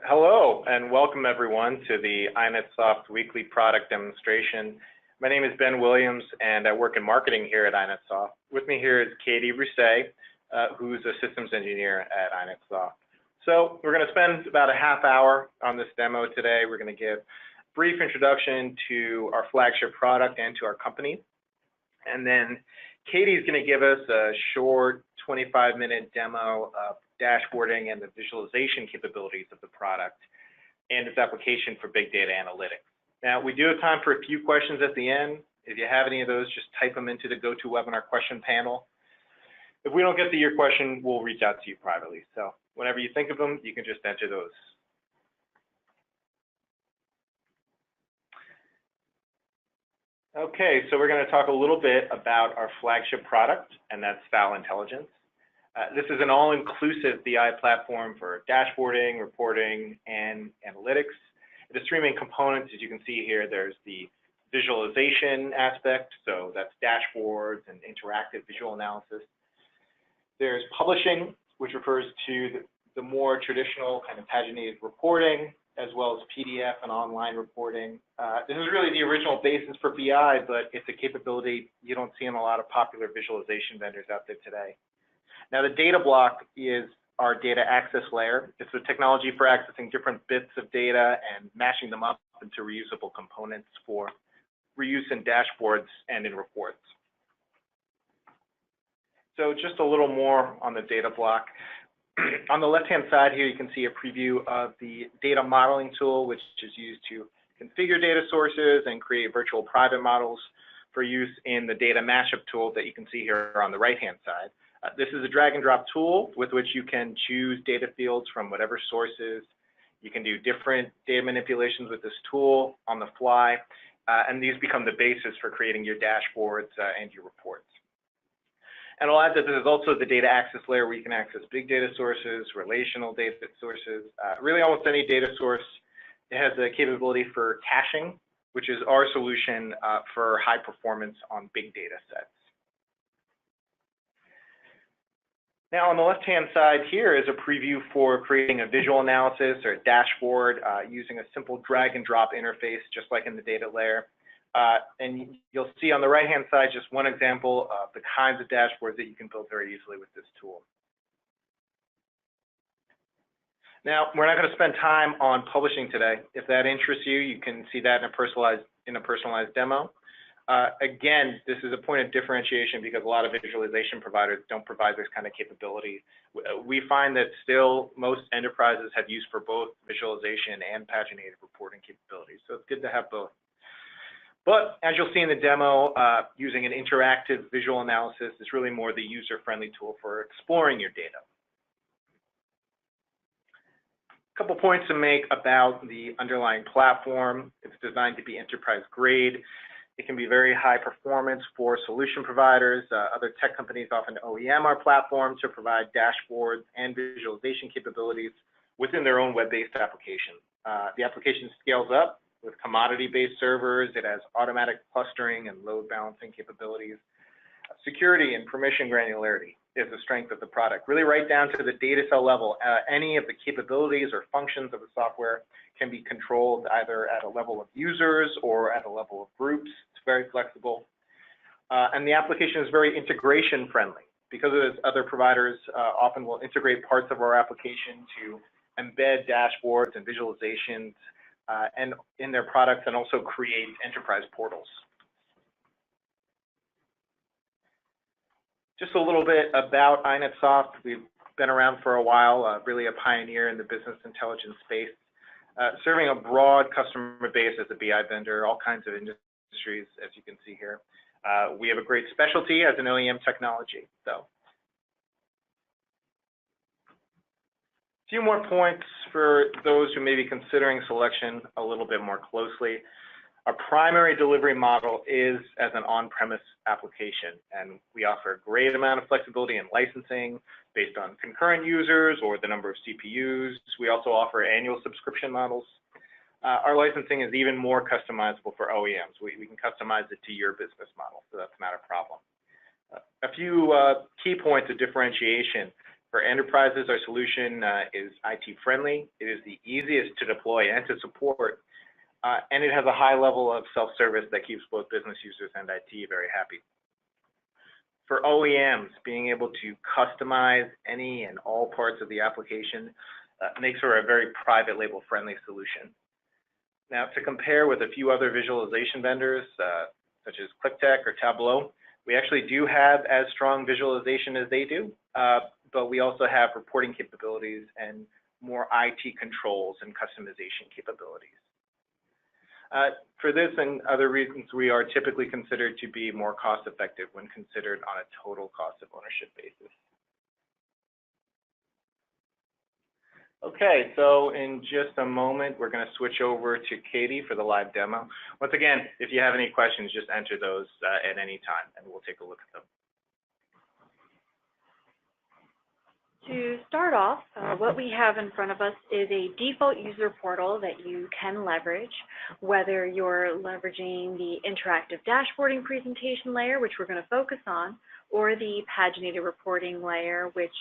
Hello and welcome everyone to the InetSoft weekly product demonstration. My name is Ben Williams and I work in marketing here at InetSoft. With me here is Katie Rousset, who's a systems engineer at InetSoft. So we're going to spend about a half hour on this demo today. We're going to give a brief introduction to our flagship product and to our company. And then Katie's going to give us a short 25-minute demo of dashboarding and the visualization capabilities of the product and its application for big data analytics. Now, we do have time for a few questions at the end. If you have any of those, just type them into the GoToWebinar question panel. If we don't get to your question, we'll reach out to you privately. So whenever you think of them, you can just enter those. Okay, so we're going to talk a little bit about our flagship product, and that's Style Intelligence. This is an all-inclusive BI platform for dashboarding, reporting, and analytics. It has three main components. As you can see here, there's the visualization aspect, so that's dashboards and interactive visual analysis. There's publishing, which refers to the more traditional kind of paginated reporting, as well as PDF and online reporting. This is really the original basis for BI, but it's a capability you don't see in a lot of popular visualization vendors out there today. Now, the data block is our data access layer. It's the technology for accessing different bits of data and mashing them up into reusable components for reuse in dashboards and in reports. So just a little more on the data block. On the left-hand side here, you can see a preview of the data modeling tool, which is used to configure data sources and create virtual private models for use in the data mashup tool that you can see here on the right-hand side. This is a drag and drop tool with which you can choose data fields from whatever sources. You can do different data manipulations with this tool on the fly, and these become the basis for creating your dashboards and your reports. And I'll add that this is also the data access layer where you can access big data sources, relational data sources, really almost any data source. It has the capability for caching, which is our solution for high performance on big data sets. Now, on the left-hand side here is a preview for creating a visual analysis or a dashboard using a simple drag and drop interface, just like in the data layer. And you'll see on the right-hand side just one example of the kinds of dashboards that you can build very easily with this tool. Now, we're not going to spend time on publishing today. If that interests you, you can see that in a personalized demo. Again, this is a point of differentiation because a lot of visualization providers don't provide this kind of capability. We find that still most enterprises have use for both visualization and paginated reporting capabilities, so it's good to have both. But as you'll see in the demo, using an interactive visual analysis is really more the user-friendly tool for exploring your data. A couple points to make about the underlying platform. It's designed to be enterprise grade. It can be very high performance for solution providers. Other tech companies often OEM our platform to provide dashboards and visualization capabilities within their own web-based application. The application scales up with commodity-based servers. It has automatic clustering and load balancing capabilities. Security and permission granularity is the strength of the product. Really right down to the data cell level, any of the capabilities or functions of the software can be controlled either at a level of users or at a level of groups. It's very flexible. And the application is very integration friendly because other providers often will integrate parts of our application to embed dashboards and visualizations and in their products and also create enterprise portals. Just a little bit about InetSoft. We've been around for a while, really a pioneer in the business intelligence space, serving a broad customer base as a BI vendor, all kinds of industries, as you can see here. We have a great specialty as an OEM technology, though. A few more points for those who may be considering selection a little bit more closely. Our primary delivery model is as an on-premise application, and we offer a great amount of flexibility in licensing based on concurrent users or the number of CPUs. We also offer annual subscription models. Our licensing is even more customizable for OEMs. We can customize it to your business model, so that's not a problem. A few key points of differentiation. For enterprises, our solution is IT friendly. It is the easiest to deploy and to support, and it has a high level of self-service that keeps both business users and IT very happy. For OEMs, being able to customize any and all parts of the application makes for a very private label friendly solution. Now, to compare with a few other visualization vendors, such as ClickTech or Tableau, we actually do have as strong visualization as they do, but we also have reporting capabilities and more IT controls and customization capabilities. For this and other reasons, we are typically considered to be more cost-effective when considered on a total cost of ownership basis. Okay, so in just a moment, we're going to switch over to Katie for the live demo. Once again, if you have any questions, just enter those at any time, and we'll take a look at them. To start off, what we have in front of us is a default user portal that you can leverage, whether you're leveraging the interactive dashboarding presentation layer, which we're going to focus on, or the paginated reporting layer, which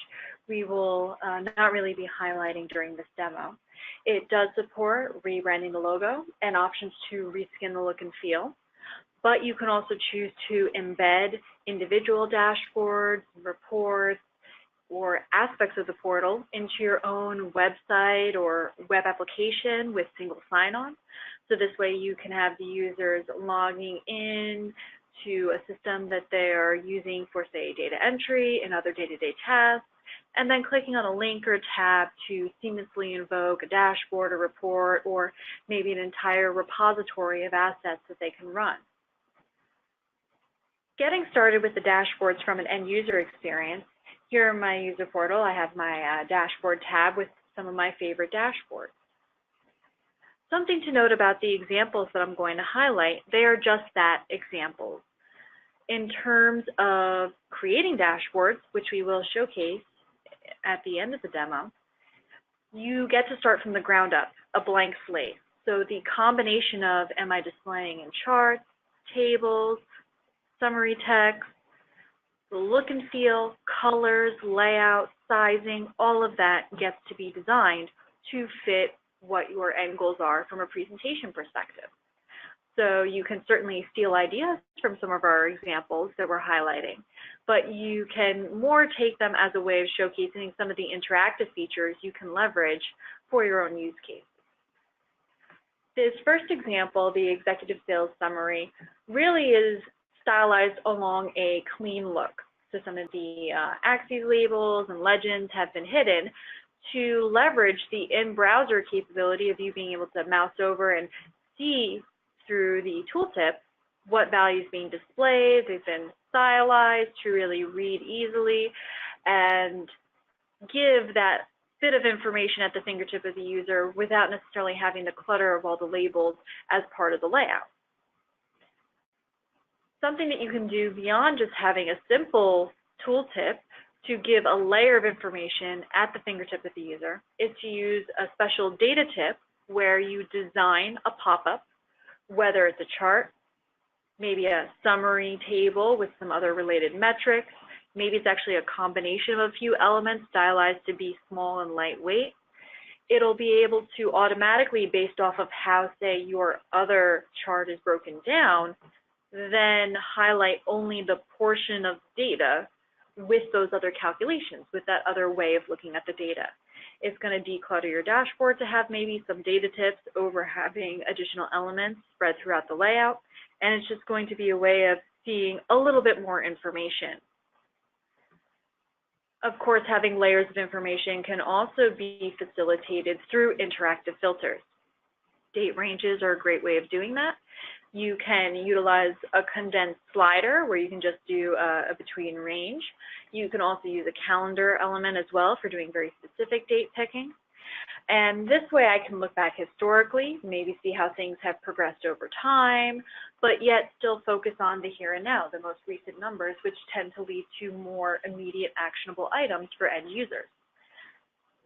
we will not really be highlighting during this demo. It does support rebranding the logo and options to reskin the look and feel, but you can also choose to embed individual dashboards, reports, or aspects of the portal into your own website or web application with single sign-on. So this way you can have the users logging in to a system that they're using for, say, data entry and other day-to-day tasks, and then clicking on a link or tab to seamlessly invoke a dashboard or report, or maybe an entire repository of assets that they can run. Getting started with the dashboards from an end user experience, here in my user portal, I have my dashboard tab with some of my favorite dashboards. Something to note about the examples that I'm going to highlight, they are just that, examples. In terms of creating dashboards, which we will showcase at the end of the demo, you get to start from the ground up, a blank slate. So the combination of am I displaying in charts, tables, summary text, the look and feel, colors, layout, sizing, all of that gets to be designed to fit what your end goals are from a presentation perspective. So you can certainly steal ideas from some of our examples that we're highlighting, but you can more take them as a way of showcasing some of the interactive features you can leverage for your own use case. This first example, the executive sales summary, really is stylized along a clean look. So some of the axes labels and legends have been hidden to leverage the in-browser capability of you being able to mouse over and see through the tooltip what value is being displayed. They've been stylized to really read easily and give that bit of information at the fingertip of the user without necessarily having the clutter of all the labels as part of the layout. Something that you can do beyond just having a simple tooltip to give a layer of information at the fingertip of the user is to use a special data tip where you design a pop-up, whether it's a chart, maybe a summary table with some other related metrics, maybe it's actually a combination of a few elements stylized to be small and lightweight. It'll be able to automatically, based off of how, say, your other chart is broken down, then highlight only the portion of data with those other calculations, with that other way of looking at the data. It's going to declutter your dashboard to have maybe some data tips over having additional elements spread throughout the layout, and it's just going to be a way of seeing a little bit more information. Of course, having layers of information can also be facilitated through interactive filters. Date ranges are a great way of doing that. You can utilize a condensed slider where you can just do a between range. You can also use a calendar element as well for doing very specific date picking. And this way I can look back historically, maybe see how things have progressed over time, but yet still focus on the here and now, the most recent numbers, which tend to lead to more immediate actionable items for end users.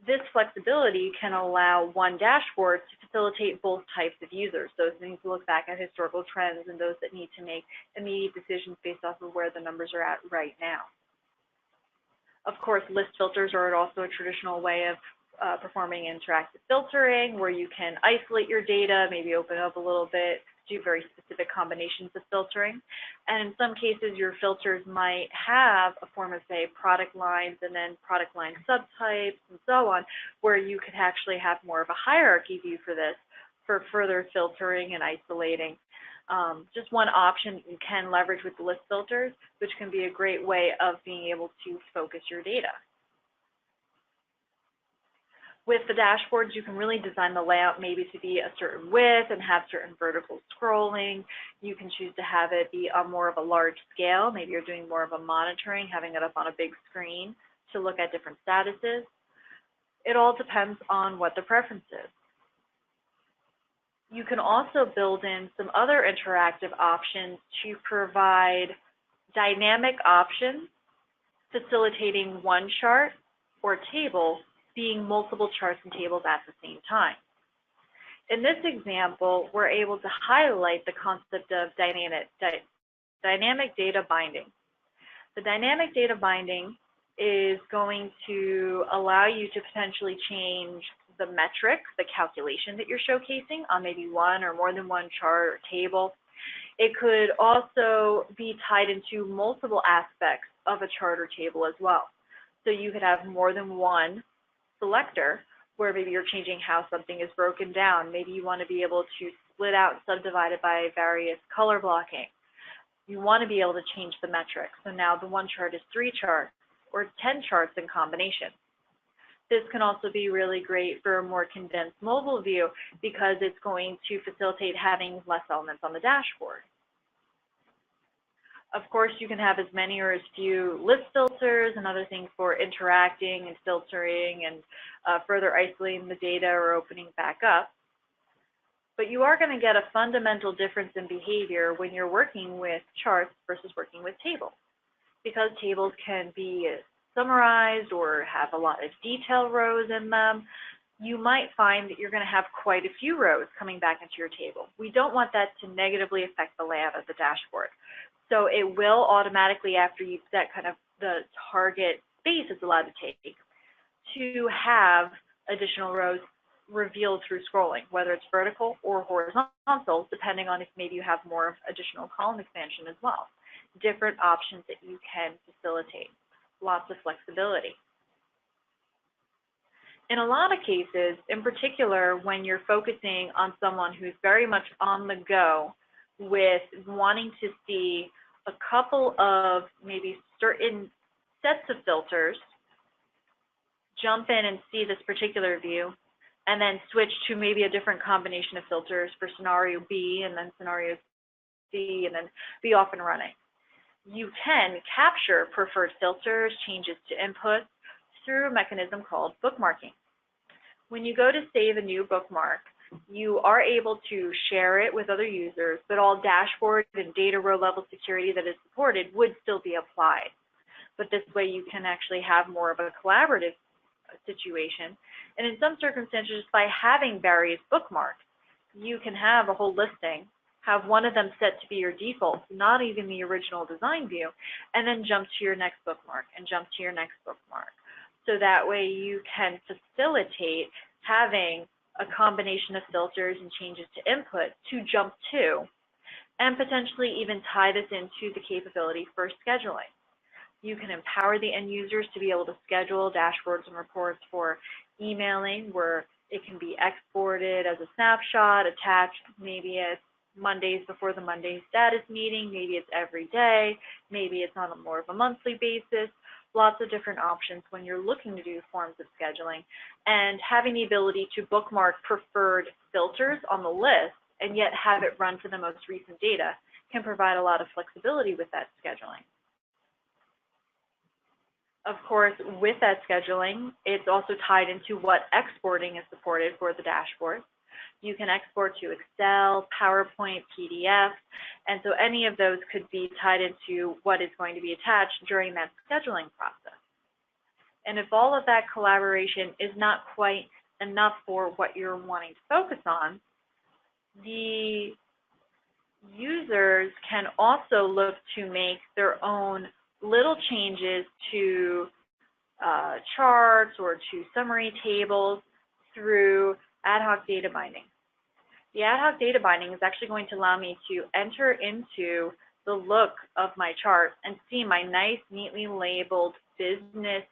This flexibility can allow one dashboard to facilitate both types of users, those that need to look back at historical trends and those that need to make immediate decisions based off of where the numbers are at right now. Of course, list filters are also a traditional way of performing interactive filtering, where you can isolate your data, maybe open up a little bit, do very specific combinations of filtering. And in some cases, your filters might have a form of, say, product lines and then product line subtypes and so on, where you could actually have more of a hierarchy view for this, for further filtering and isolating. Just one option you can leverage with the list filters, which can be a great way of being able to focus your data. With the dashboards, you can really design the layout maybe to be a certain width and have certain vertical scrolling. You can choose to have it be on more of a large scale. Maybe you're doing more of a monitoring, having it up on a big screen to look at different statuses. It all depends on what the preference is. You can also build in some other interactive options to provide dynamic options, facilitating one chart or table being multiple charts and tables at the same time. In this example, we're able to highlight the concept of dynamic data binding. The dynamic data binding is going to allow you to potentially change the metric, the calculation that you're showcasing on maybe one or more than one chart or table. It could also be tied into multiple aspects of a chart or table as well. So you could have more than one selector where maybe you're changing how something is broken down. Maybe you want to be able to split out and subdivide it by various color blocking. You want to be able to change the metric. So now the one chart is 3 charts or 10 charts in combination. This can also be really great for a more condensed mobile view because it's going to facilitate having less elements on the dashboard. Of course, you can have as many or as few list filters and other things for interacting and filtering and further isolating the data or opening back up. But you are going to get a fundamental difference in behavior when you're working with charts versus working with tables, because tables can be summarized or have a lot of detail rows in them. You might find that you're going to have quite a few rows coming back into your table. We don't want that to negatively affect the layout of the dashboard. So it will automatically, after you've set kind of the target space it's allowed to take, to have additional rows revealed through scrolling, whether it's vertical or horizontal, depending on if maybe you have more additional column expansion as well. Different options that you can facilitate. Lots of flexibility. In a lot of cases, in particular, when you're focusing on someone who's very much on the go with wanting to see a couple of maybe certain sets of filters, jump in and see this particular view, and then switch to maybe a different combination of filters for scenario B and then scenario C, and then be off and running. You can capture preferred filters, changes to input through a mechanism called bookmarking. When you go to save a new bookmark, you are able to share it with other users, but all dashboard and data row level security that is supported would still be applied. But this way you can actually have more of a collaborative situation. And in some circumstances, by having various bookmarks, you can have a whole listing, have one of them set to be your default, not even the original design view, and then jump to your next bookmark and jump to your next bookmark. So that way you can facilitate having a combination of filters and changes to input to jump to, and potentially even tie this into the capability for scheduling. You can empower the end users to be able to schedule dashboards and reports for emailing, where it can be exported as a snapshot, attached. Maybe it's Mondays before the Monday status meeting, maybe it's every day, maybe it's on a more of a monthly basis. Lots of different options when you're looking to do forms of scheduling, and having the ability to bookmark preferred filters on the list and yet have it run for the most recent data can provide a lot of flexibility with that scheduling. Of course, with that scheduling, it's also tied into what exporting is supported for the dashboard. You can export to Excel, PowerPoint, PDF, and so any of those could be tied into what is going to be attached during that scheduling process. And if all of that collaboration is not quite enough for what you're wanting to focus on, the users can also look to make their own little changes to charts or to summary tables through ad hoc data binding. The ad hoc data binding is actually going to allow me to enter into the look of my chart and see my nice, neatly labeled business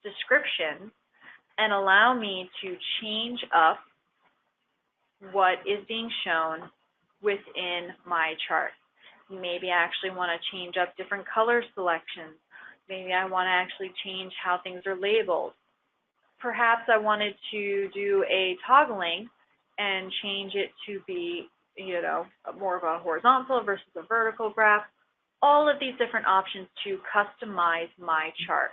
description and allow me to change up what is being shown within my chart. Maybe I actually want to change up different color selections. Maybe I want to actually change how things are labeled. Perhaps I wanted to do a toggling and change it to be, you know, more of a horizontal versus a vertical graph. All of these different options to customize my chart.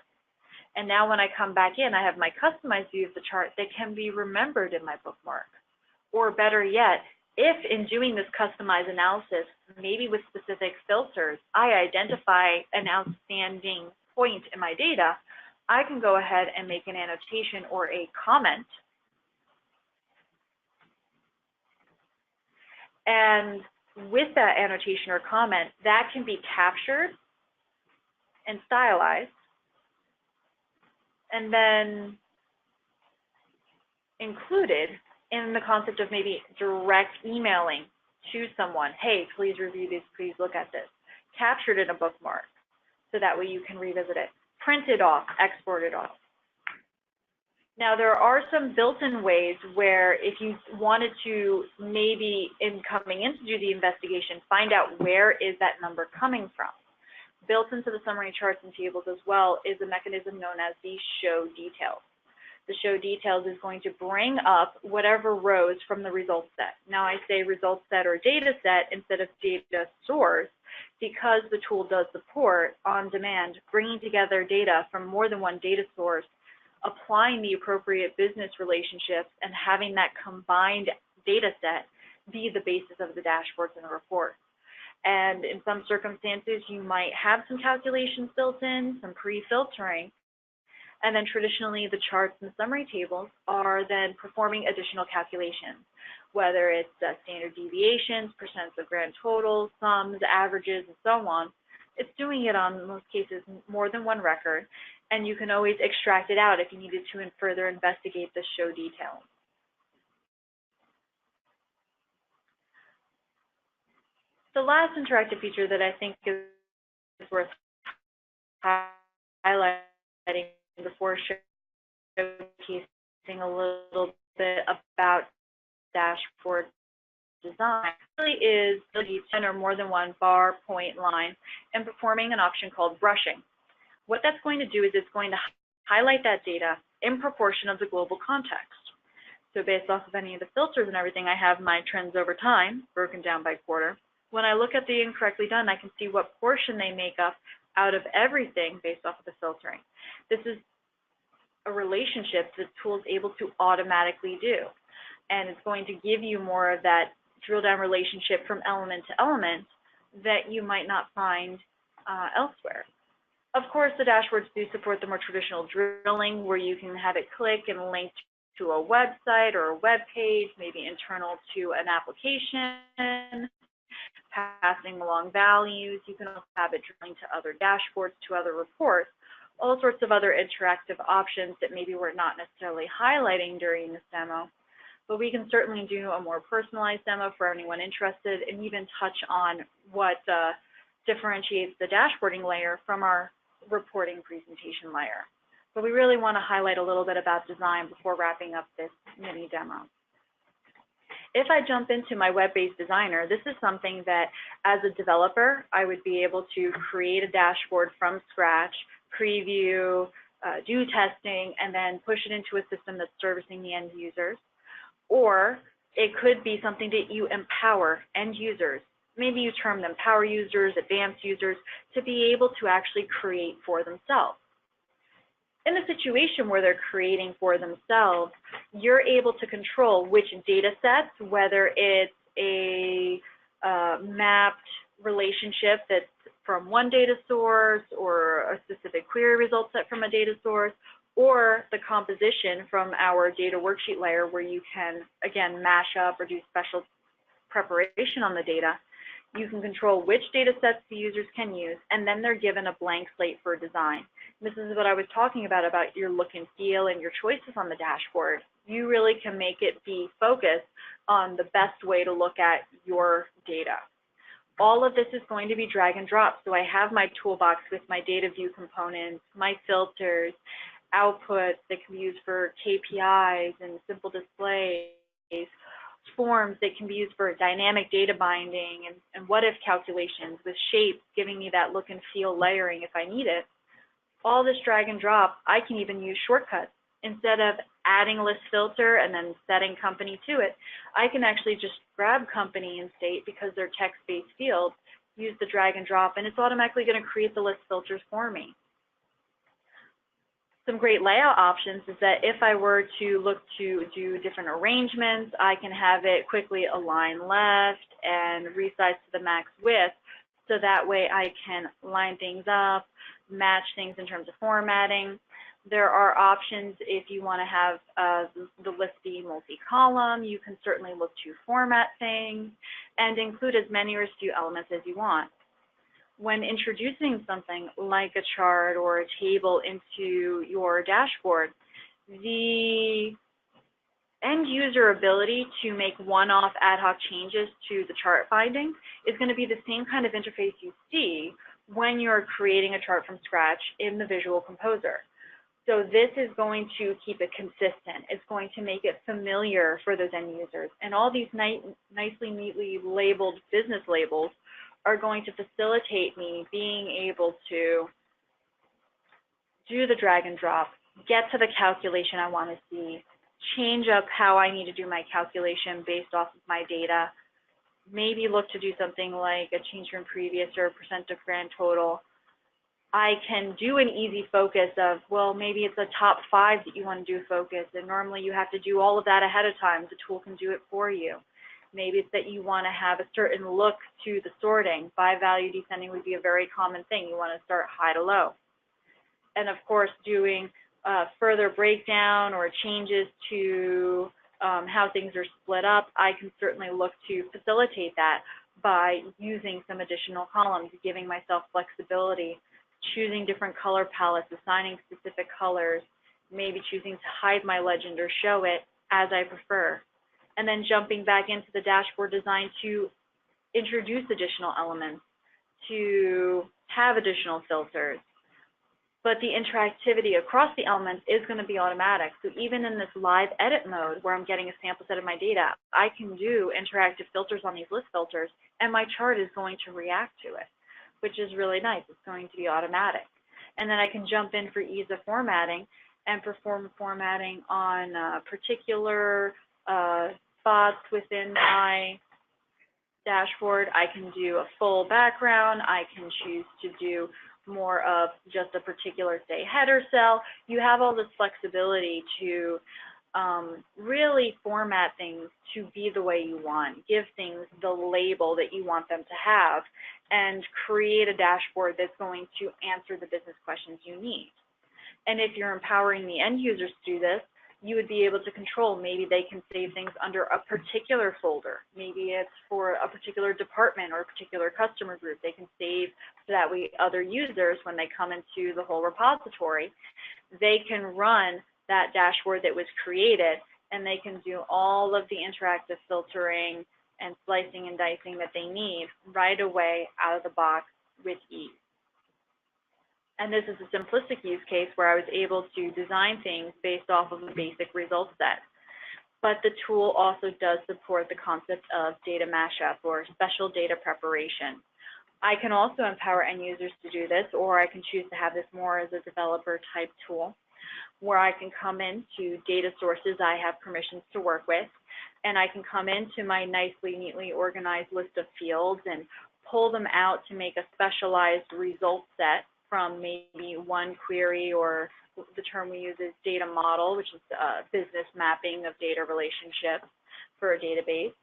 And now when I come back in, I have my customized view of the chart that can be remembered in my bookmark. Or better yet, if in doing this customized analysis, maybe with specific filters, I identify an outstanding point in my data, I can go ahead and make an annotation or a comment. And with that annotation or comment, that can be captured and stylized, and then included in the concept of maybe direct emailing to someone. Hey, please review this, please look at this. Captured in a bookmark, so that way you can revisit it. Printed off, exported off. Now, there are some built-in ways where if you wanted to maybe in coming in to do the investigation, find out where is that number coming from. Built into the summary charts and tables as well is a mechanism known as the show details. The show details is going to bring up whatever rows from the results set. Now I say results set or data set instead of data source because the tool does support on demand, bringing together data from more than one data source, applying the appropriate business relationships, and having that combined data set be the basis of the dashboards and the report. And in some circumstances, you might have some calculations built in, some pre-filtering, and then traditionally the charts and summary tables are then performing additional calculations, whether it's standard deviations, percents of grand totals, sums, averages, and so on. It's doing it on, in most cases, more than one record, and you can always extract it out if you needed to and further investigate the show details. The last interactive feature that I think is worth highlighting before showcasing a little bit about dashboard design really is the ability to enter more than one bar, point, line, and performing an option called brushing. What that's going to do is it's going to highlight that data in proportion of the global context. So based off of any of the filters and everything, I have my trends over time broken down by quarter. When I look at the incorrectly done, I can see what portion they make up out of everything based off of the filtering. This is a relationship the tool is able to automatically do. And it's going to give you more of that drill down relationship from element to element that you might not find elsewhere. Of course, the dashboards do support the more traditional drilling where you can have it click and link to a website or a web page, maybe internal to an application, passing along values. You can also have it drilling to other dashboards, to other reports, all sorts of other interactive options that maybe we're not necessarily highlighting during this demo. But we can certainly do a more personalized demo for anyone interested and even touch on what differentiates the dashboarding layer from our reporting presentation layer. But we really want to highlight a little bit about design before wrapping up this mini demo. If I jump into my web-based designer, this is something that as a developer, I would be able to create a dashboard from scratch, preview, do testing, and then push it into a system that's servicing the end users. Or it could be something that you empower end users. Maybe you term them power users, advanced users, to be able to actually create for themselves. In a situation where they're creating for themselves, you're able to control which data sets, whether it's a mapped relationship that's from one data source or a specific query result set from a data source, or the composition from our data worksheet layer where you can, again, mash up or do special preparation on the data. You can control which data sets the users can use, and then they're given a blank slate for design. This is what I was talking about your look and feel and your choices on the dashboard. You really can make it be focused on the best way to look at your data. All of this is going to be drag and drop. So I have my toolbox with my data view components, my filters, outputs that can be used for KPIs and simple displays, forms that can be used for dynamic data binding and what if calculations with shapes giving me that look and feel layering if I need it. All this drag and drop, I can even use shortcuts. Instead of adding list filter and then setting company to it, I can actually just grab company and state, because they're text-based fields, use the drag and drop, and it's automatically going to create the list filters for me. Some great layout options is that if I were to look to do different arrangements, I can have it quickly align left and resize to the max width, so that way I can line things up, match things in terms of formatting. There are options if you want to have the list be multi-column. You can certainly look to format things and include as many or as few elements as you want. When introducing something like a chart or a table into your dashboard, the end user ability to make one-off ad hoc changes to the chart finding is going to be the same kind of interface you see when you're creating a chart from scratch in the Visual Composer. So this is going to keep it consistent. It's going to make it familiar for those end users. And all these nicely, neatly labeled business labels are going to facilitate me being able to do the drag and drop, get to the calculation I want to see, change up how I need to do my calculation based off of my data, maybe look to do something like a change from previous or a percent of grand total. I can do an easy focus of, well, maybe it's a top 5 that you want to do focus, and normally you have to do all of that ahead of time. The tool can do it for you. Maybe it's that you want to have a certain look to the sorting. By value descending would be a very common thing. You want to start high to low. And of course, doing further breakdown or changes to how things are split up, I can certainly look to facilitate that by using some additional columns, giving myself flexibility, choosing different color palettes, assigning specific colors, maybe choosing to hide my legend or show it as I prefer, and then jumping back into the dashboard design to introduce additional elements, to have additional filters. But the interactivity across the elements is going to be automatic. So even in this live edit mode where I'm getting a sample set of my data, I can do interactive filters on these list filters, and my chart is going to react to it, which is really nice. It's going to be automatic. And then I can jump in for ease of formatting and perform formatting on particular spots within my dashboard. I can do a full background. I can choose to do more of just a particular, say, header cell. You have all this flexibility to really format things to be the way you want, give things the label that you want them to have, and create a dashboard that's going to answer the business questions you need. And if you're empowering the end users to do this, you would be able to control. Maybe they can save things under a particular folder. Maybe it's for a particular department or a particular customer group. They can save so that way other users, when they come into the whole repository, they can run that dashboard that was created, and they can do all of the interactive filtering and slicing and dicing that they need right away out of the box with ease. And this is a simplistic use case where I was able to design things based off of a basic result set. But the tool also does support the concept of data mashup or special data preparation. I can also empower end users to do this, or I can choose to have this more as a developer type tool, where I can come into data sources I have permissions to work with, and I can come into my nicely, neatly organized list of fields and pull them out to make a specialized result set from maybe one query, or the term we use is data model, which is business mapping of data relationships for a database.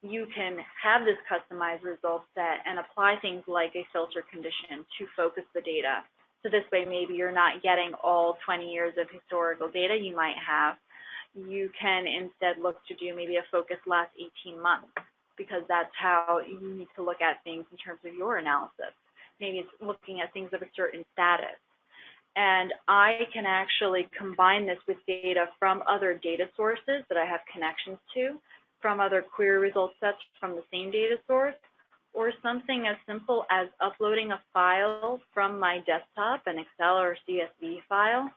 You can have this customized result set and apply things like a filter condition to focus the data. So this way, maybe you're not getting all 20 years of historical data you might have. You can instead look to do maybe a focus last 18 months, because that's how you need to look at things in terms of your analysis. Maybe it's looking at things of a certain status. And I can actually combine this with data from other data sources that I have connections to, from other query result sets from the same data source, or something as simple as uploading a file from my desktop, an Excel or CSV file.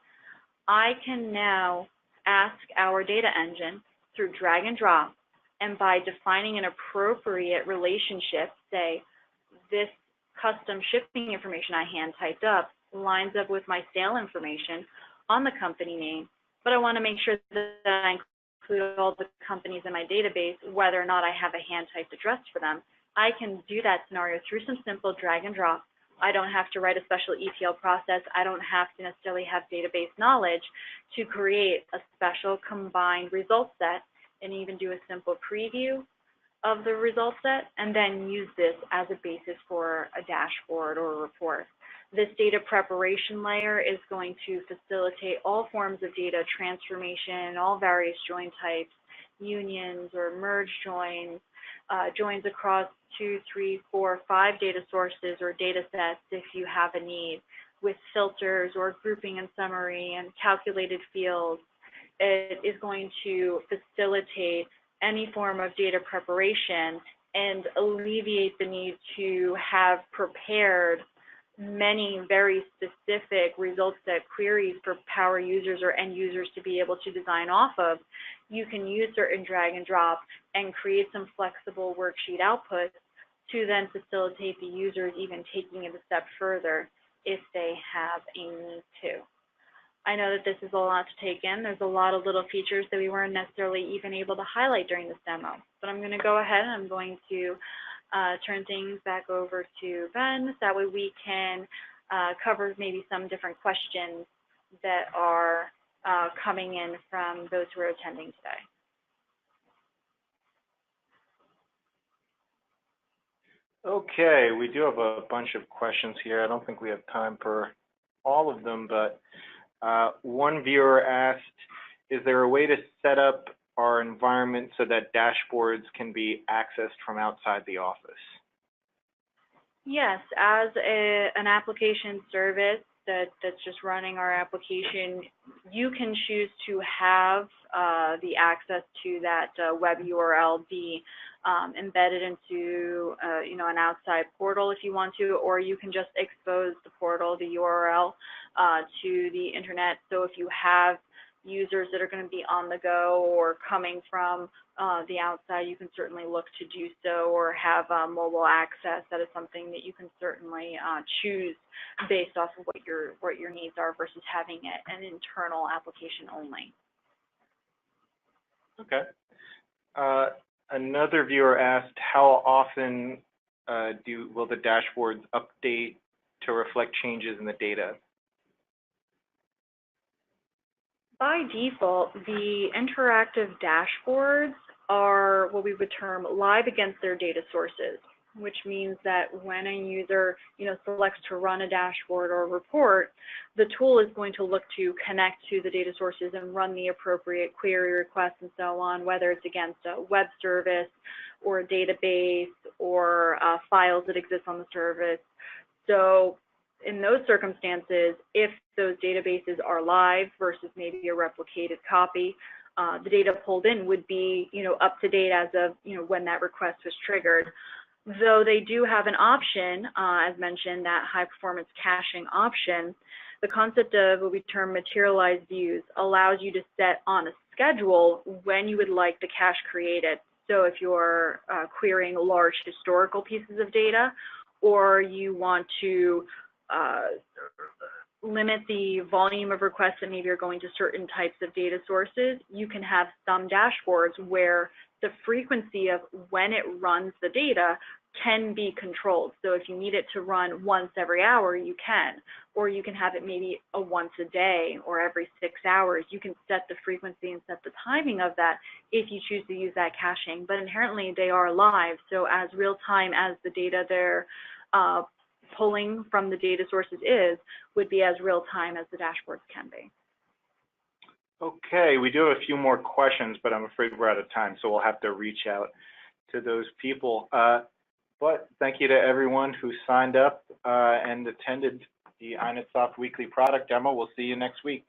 I can now ask our data engine through drag and drop, and by defining an appropriate relationship, say, this custom shipping information I hand typed up lines up with my sale information on the company name, but I want to make sure that I include all the companies in my database, whether or not I have a hand typed address for them. I can do that scenario through some simple drag and drop. I don't have to write a special ETL process. I don't have to necessarily have database knowledge to create a special combined result set and even do a simple preview of the result set, and then use this as a basis for a dashboard or a report. This data preparation layer is going to facilitate all forms of data transformation, all various join types, unions or merge joins, joins across 2, 3, 4, 5 data sources or data sets if you have a need, with filters or grouping and summary and calculated fields. It is going to facilitate any form of data preparation and alleviate the need to have prepared many very specific result set queries for power users or end users to be able to design off of. You can use certain drag and drop and create some flexible worksheet outputs to then facilitate the users even taking it a step further if they have a need to. I know that this is a lot to take in. There's a lot of little features that we weren't necessarily even able to highlight during this demo. But I'm going to go ahead and I'm going to turn things back over to Ben, so that way we can cover maybe some different questions that are coming in from those who are attending today. Okay, we do have a bunch of questions here. I don't think we have time for all of them, but one viewer asked, is there a way to set up our environment so that dashboards can be accessed from outside the office? Yes, as an application service that's just running our application, you can choose to have the access to that web URL be embedded into an outside portal if you want to, or you can just expose the portal, the URL, to the internet. So if you have users that are going to be on the go or coming from the outside, you can certainly look to do so, or have mobile access. That is something that you can certainly choose based off of what your needs are versus having it an internal application only. Okay. Another viewer asked, how often will the dashboards update to reflect changes in the data? By default, the interactive dashboards are what we would term live against their data sources, which means that when a user selects to run a dashboard or a report, the tool is going to look to connect to the data sources and run the appropriate query requests and so on, whether it's against a web service or a database or files that exist on the service. So in those circumstances, if those databases are live versus maybe a replicated copy, the data pulled in would be up to date as of when that request was triggered. Though they do have an option, as mentioned, that high performance caching option, the concept of what we term materialized views allows you to set on a schedule when you would like the cache created. So if you're querying large historical pieces of data, or you want to limit the volume of requests that maybe are going to certain types of data sources, you can have some dashboards where the frequency of when it runs the data can be controlled. So if you need it to run once every hour, you can, or you can have it maybe once a day or every 6 hours. You can set the frequency and set the timing of that if you choose to use that caching, but inherently they are live. So as real time as the data they're pulling from the data sources would be as real time as the dashboards can be. Okay, we do have a few more questions, but I'm afraid we're out of time, so we'll have to reach out to those people. But thank you to everyone who signed up and attended the InetSoft weekly product demo. We'll see you next week.